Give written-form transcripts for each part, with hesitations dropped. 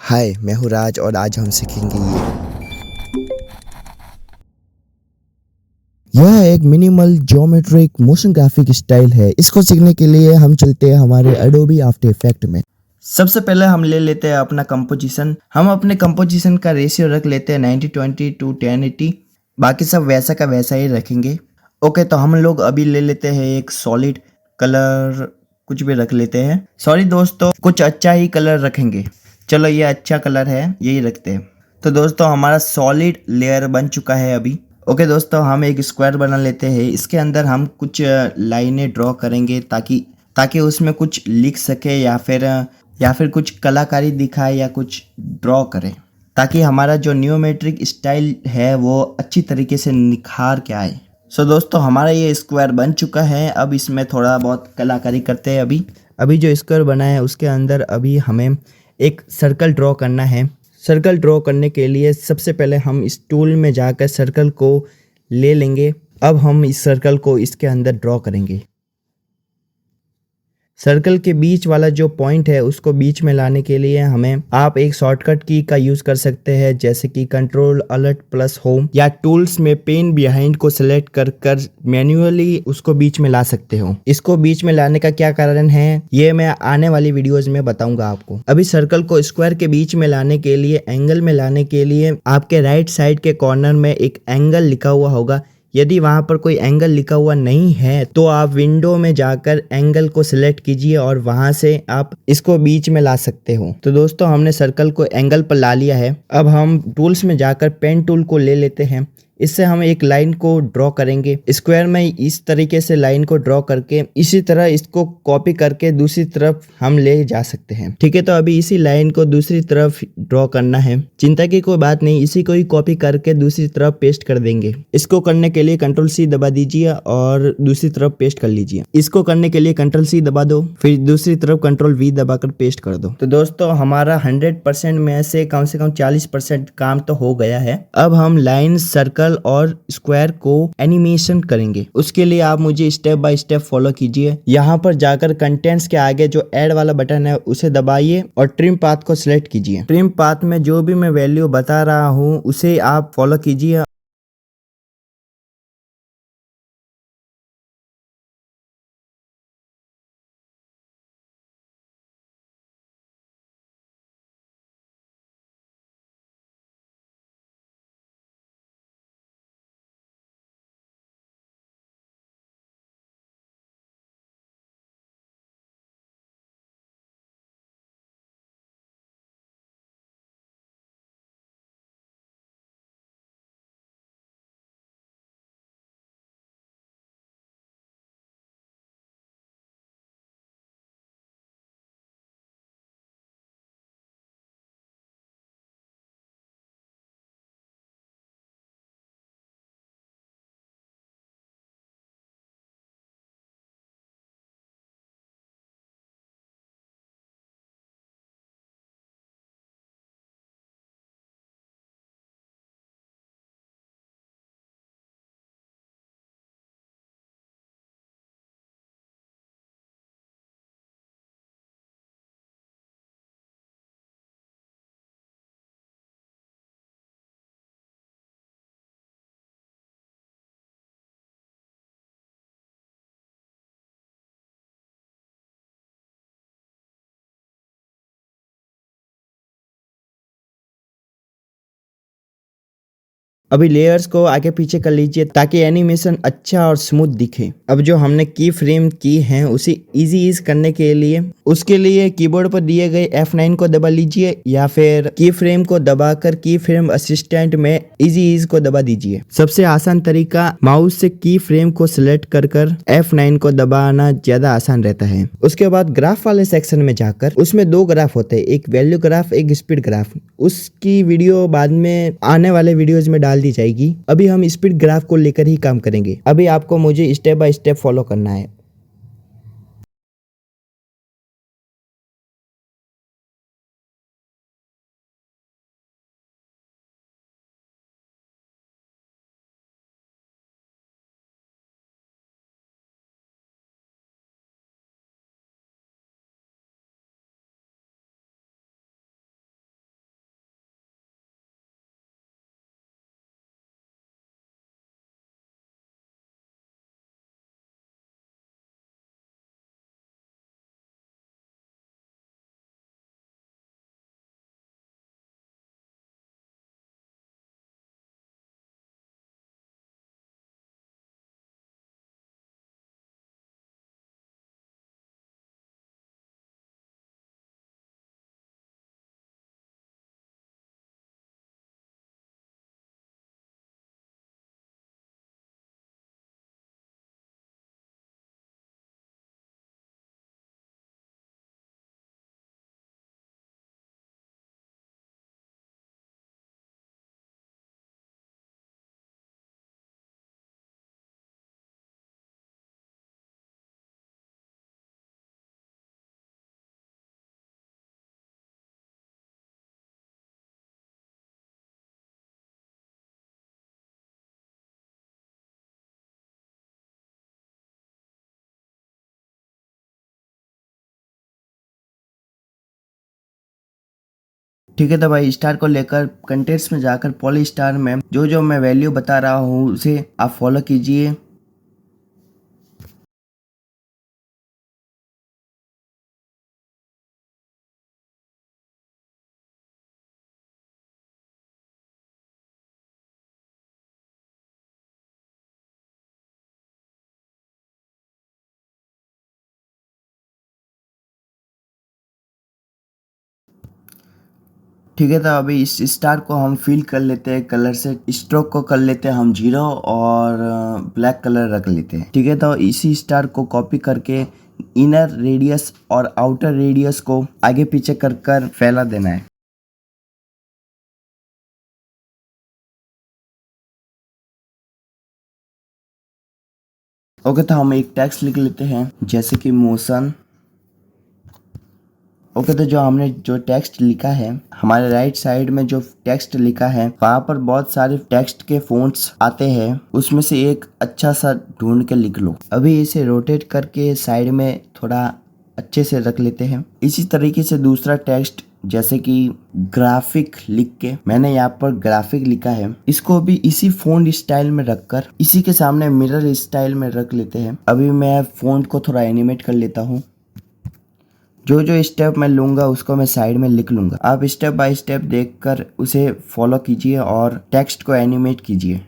हाय, मैं हूँ राज और आज हम सीखेंगे यह एक minimal geometric motion graphic style है। इसको सीखने के लिए हम चलते हैं हमारे एडोबी आफ्टर इफेक्ट में। सबसे पहले हम ले लेते हैं अपना कंपोजिशन। हम अपने कंपोजिशन का रेशियो रख लेते हैं 90-20 टू 10-80। बाकी सब वैसा का वैसा ही रखेंगे। ओके, तो हम लोग अभी ले लेते हैं एक सॉलिड कलर, कुछ भी रख लेते हैं। सॉरी दोस्तों, कुछ अच्छा ही कलर रखेंगे। चलो, ये अच्छा कलर है, यही रखते हैं। तो दोस्तों, हमारा सॉलिड लेयर बन चुका है अभी। ओके दोस्तों, हम एक स्क्वायर बना लेते हैं। इसके अंदर हम कुछ लाइनें ड्रॉ करेंगे ताकि ताकि उसमें कुछ लिख सके या फिर कुछ कलाकारी दिखाए या कुछ ड्रॉ करे, ताकि हमारा जो न्यूमेट्रिक स्टाइल है वो अच्छी तरीके से निखार के आए। सो दोस्तों, हमारा ये स्क्वायर बन चुका है। अब इसमें थोड़ा बहुत कलाकारी करते हैं। अभी जो स्क्वायर बना है उसके अंदर अभी हमें एक सर्कल ड्रॉ करना है। सर्कल ड्रॉ करने के लिए सबसे पहले हम इस टूल में जाकर सर्कल को ले लेंगे। अब हम इस सर्कल को इसके अंदर ड्रॉ करेंगे। सर्कल के बीच वाला जो पॉइंट है उसको बीच में लाने के लिए हमें आप एक शॉर्टकट की का यूज कर सकते हैं, जैसे कि कंट्रोल अल्ट प्लस होम, या टूल्स में पेन बिहाइंड को सिलेक्ट कर कर मैन्युअली उसको बीच में ला सकते हो। इसको बीच में लाने का क्या कारण है ये मैं आने वाली वीडियोज में बताऊंगा आपको। अभी सर्कल को स्क्वायर के बीच में लाने के लिए, एंगल में लाने के लिए आपके राइट साइड के कॉर्नर में एक एंगल लिखा हुआ होगा। यदि वहां पर कोई एंगल लिखा हुआ नहीं है तो आप विंडो में जाकर एंगल को सिलेक्ट कीजिए और वहां से आप इसको बीच में ला सकते हो। तो दोस्तों, हमने सर्कल को एंगल पर ला लिया है। अब हम टूल्स में जाकर पेन टूल को ले लेते हैं। इससे हम एक लाइन को ड्रॉ करेंगे स्क्वायर में। इस तरीके से लाइन को ड्रॉ करके इसी तरह इसको कॉपी करके दूसरी तरफ हम ले जा सकते हैं। ठीक है, तो अभी इसी लाइन को दूसरी तरफ ड्रॉ करना है। चिंता की कोई बात नहीं, इसी को ही कॉपी करके दूसरी तरफ पेस्ट कर देंगे। इसको करने के लिए कंट्रोल सी दबा दीजिए और दूसरी तरफ पेस्ट कर लीजिए। इसको करने के लिए कंट्रोल सी दबा दो, फिर दूसरी तरफ कंट्रोल वी दबाकर पेस्ट कर दो। तो दोस्तों, हमारा 100% में से कम 40% काम तो हो गया है। अब हम लाइन, सर्कल और स्क्वायर को एनिमेशन करेंगे। उसके लिए आप मुझे स्टेप बाय स्टेप फॉलो कीजिए। यहाँ पर जाकर कंटेंट्स के आगे जो ऐड वाला बटन है उसे दबाइए और ट्रिम पाथ को सिलेक्ट कीजिए। ट्रिम पाथ में जो भी मैं वैल्यू बता रहा हूँ उसे आप फॉलो कीजिए। अभी लेयर्स को आगे पीछे कर लीजिए ताकि एनिमेशन अच्छा और स्मूथ दिखे। अब जो हमने की फ्रेम की हैं उसे इजी ईज करने के लिए उसके लिए कीबोर्ड पर दिए गए F9 को दबा लीजिए या फिर की फ्रेम को दबाकर की फ्रेम असिस्टेंट में इजी ईज को दबा दीजिए। सबसे आसान तरीका माउस से की फ्रेम को सिलेक्ट कर कर F9 को दबाना ज्यादा आसान रहता है। उसके बाद ग्राफ वाले सेक्शन में जाकर उसमें दो ग्राफ होते हैं, एक वैल्यू ग्राफ, एक स्पीड ग्राफ। उसकी वीडियो बाद में आने वाले वीडियोज में डाल दी जाएगी। अभी हम स्पीड ग्राफ को लेकर ही काम करेंगे। अभी आपको मुझे स्टेप बाय स्टेप फॉलो करना है। ठीक है, तो भाई स्टार को लेकर कंटेंट्स में जाकर पॉली स्टार में जो जो मैं वैल्यू बता रहा हूँ उसे आप फॉलो कीजिए। ठीक है, तो अभी इस स्टार को हम फिल कर लेते हैं कलर से। स्ट्रोक को कर लेते हैं हम 0 और ब्लैक कलर रख लेते हैं। ठीक है, तो इसी स्टार को कॉपी करके इनर रेडियस और आउटर रेडियस को आगे पीछे कर कर फैला देना है। ओके, तो हम एक टेक्स्ट लिख लेते हैं जैसे कि मोशन। ओके, तो जो हमने जो टेक्स्ट लिखा है, हमारे राइट साइड में जो टेक्स्ट लिखा है वहाँ पर बहुत सारे टेक्स्ट के फ़ॉन्ट्स आते हैं, उसमें से एक अच्छा सा ढूंढ के लिख लो। अभी इसे रोटेट करके साइड में थोड़ा अच्छे से रख लेते हैं। इसी तरीके से दूसरा टेक्स्ट जैसे कि ग्राफिक लिख के, मैंने यहाँ पर ग्राफिक लिखा है, इसको भी इसी फ़ॉन्ट स्टाइल में रखकर इसी के सामने मिरर स्टाइल में रख लेते हैं। अभी मैं फ़ॉन्ट को थोड़ा एनिमेट कर लेता हूँ। जो जो स्टेप मैं लूँगा उसको मैं साइड में लिख लूँगा। आप स्टेप बाय स्टेप देखकर उसे फॉलो कीजिए और टेक्स्ट को एनिमेट कीजिए।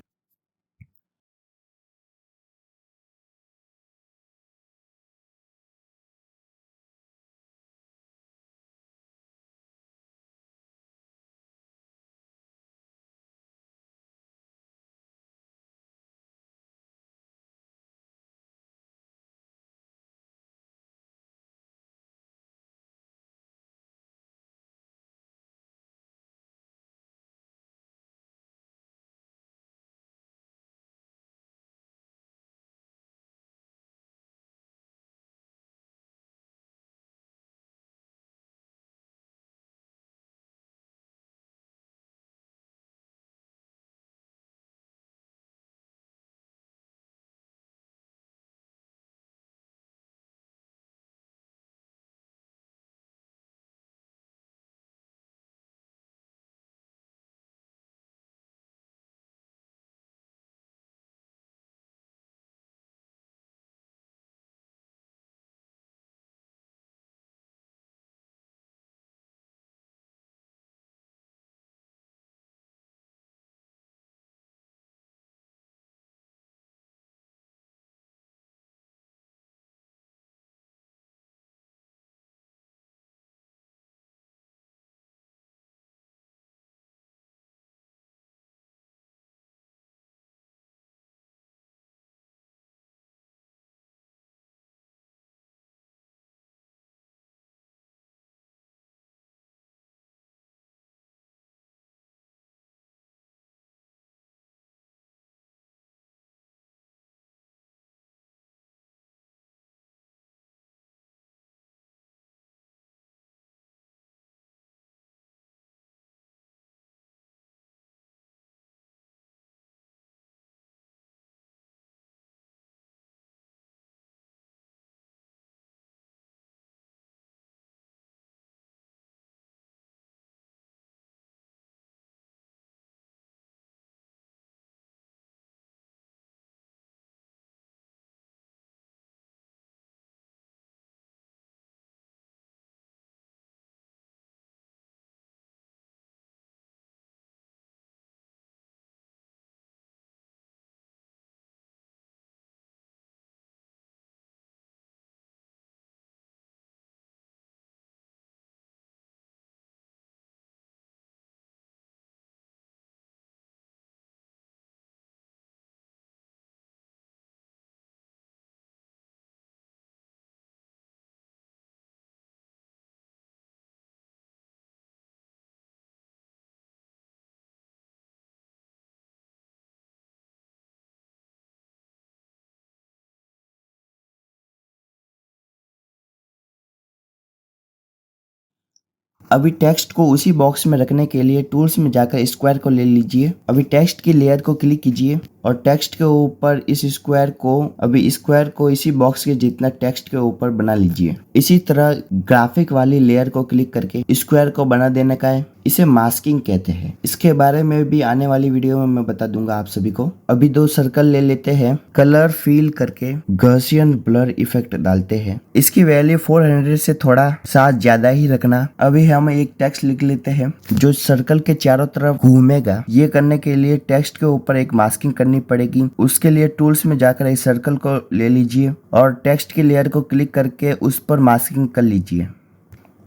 अभी टेक्स्ट को उसी बॉक्स में रखने के लिए टूल्स में जाकर स्क्वायर को ले लीजिए। अभी टेक्स्ट की लेयर को क्लिक कीजिए। और टेक्स्ट के ऊपर इस स्क्वायर को इसी बॉक्स के जितना टेक्स्ट के ऊपर बना लीजिए। इसी तरह ग्राफिक वाली लेयर को क्लिक करके स्क्वायर को बना देने का है। इसे मास्किंग कहते हैं। इसके बारे में भी आने वाली वीडियो में मैं बता दूंगा आप सभी को। अभी 2 सर्कल ले लेते हैं, कलर फील करके गॉसियन ब्लर इफेक्ट डालते हैं। इसकी वैल्यू 400 से थोड़ा सा ज्यादा ही रखना। अभी हम एक टेक्स्ट लिख लेते हैं जो सर्कल के चारों तरफ घूमेगा। ये करने के लिए टेक्स्ट के ऊपर एक मास्किंग करनी पड़ेगी। उसके लिए टूल्स में जाकर एक सर्कल को ले लीजिए और टेक्स्ट की लेयर को क्लिक करके उस पर मास्किंग कर लीजिए।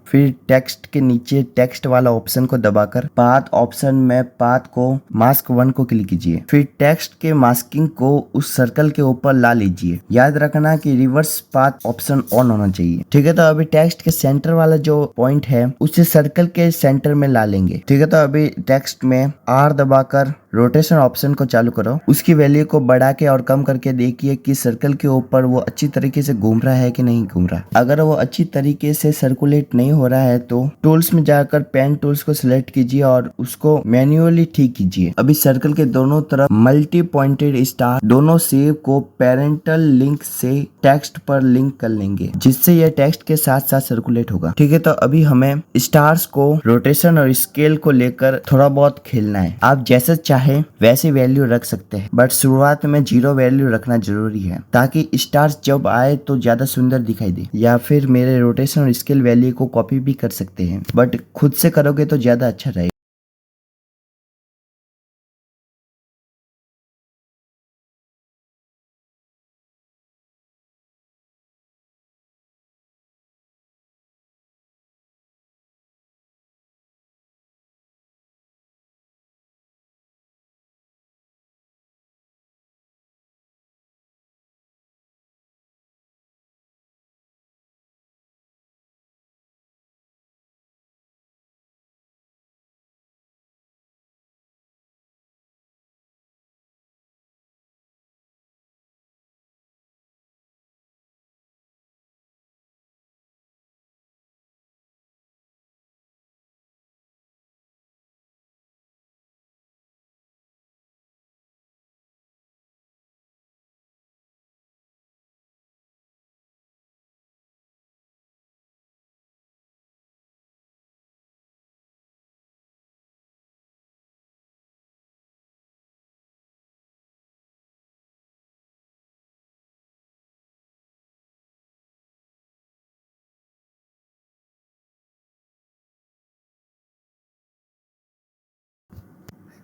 फिर टेक्स्ट के नीचे टेक्स्ट वाला ऑप्शन को दबाकर पाथ ऑप्शन में पाथ को मास्क 1 को क्लिक कीजिए। फिर टेक्स्ट के मास्किंग को उस सर्कल के ऊपर ला लीजिए। याद रखना कि रिवर्स पाथ ऑप्शन ऑन होना चाहिए। ठीक है, तो अभी टेक्स्ट के सेंटर वाला जो पॉइंट है उसे सर्कल के सेंटर में ला लेंगे। ठीक है, तो अभी टेक्स्ट में R दबाकर रोटेशन ऑप्शन को चालू करो। उसकी वैल्यू को बढ़ा के और कम करके देखिए कि सर्कल के ऊपर वो अच्छी तरीके से घूम रहा है कि नहीं घूम रहा। अगर वो अच्छी तरीके से सर्कुलेट नहीं हो रहा है तो टूल्स में जाकर पेन टूल्स को सिलेक्ट कीजिए और उसको मैन्युअली ठीक कीजिए। अभी सर्कल के दोनों तरफ मल्टी पॉइंटेड स्टार दोनों सेव को पेरेंटल लिंक से टेक्स्ट पर लिंक कर लेंगे, जिससे यह टेक्स्ट के साथ साथ सर्कुलेट होगा। ठीक है, तो अभी हमें स्टार्स को रोटेशन और स्केल को लेकर थोड़ा बहुत खेलना है। आप जैसे चाहे वैसी वैल्यू रख सकते हैं, बट शुरुआत में 0 वैल्यू रखना जरूरी है ताकि स्टार्स जब आए तो ज्यादा सुंदर दिखाई दे। या फिर मेरे रोटेशन और स्केल वैल्यू को कॉपी भी कर सकते हैं, बट खुद से करोगे तो ज्यादा अच्छा रहेगा।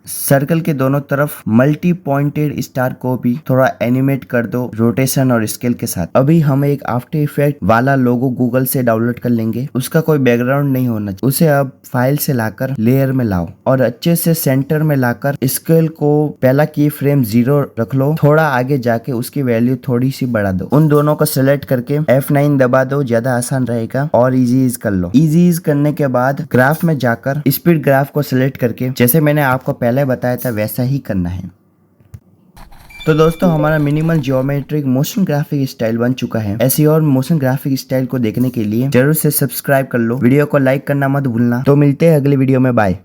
सर्कल के दोनों तरफ मल्टी पॉइंटेड स्टार को भी थोड़ा एनिमेट कर दो रोटेशन और स्केल के साथ। अभी हम एक आफ्टर इफेक्ट वाला लोगो गूगल से डाउनलोड कर लेंगे। उसका कोई बैकग्राउंड नहीं होना चाहिए। उसे अब फाइल से लाकर लेयर में लाओ और अच्छे से सेंटर में लाकर स्केल को पहला की फ्रेम 0 रख लो। थोड़ा आगे जाके उसकी वैल्यू थोड़ी सी बढ़ा दो। उन दोनों को सेलेक्ट करके F9 दबा दो, ज्यादा आसान रहेगा, और इजी इज कर लो। इजी इज करने के बाद ग्राफ में जाकर स्पीड ग्राफ को सिलेक्ट करके जैसे मैंने आपको पहले बताया था वैसा ही करना है। तो दोस्तों हमारा minimal geometric motion graphic style बन चुका है। ऐसी और मोशन ग्राफिक स्टाइल को देखने के लिए जरूर से सब्सक्राइब कर लो। वीडियो को लाइक करना मत भूलना। तो मिलते हैं अगले वीडियो में, बाय।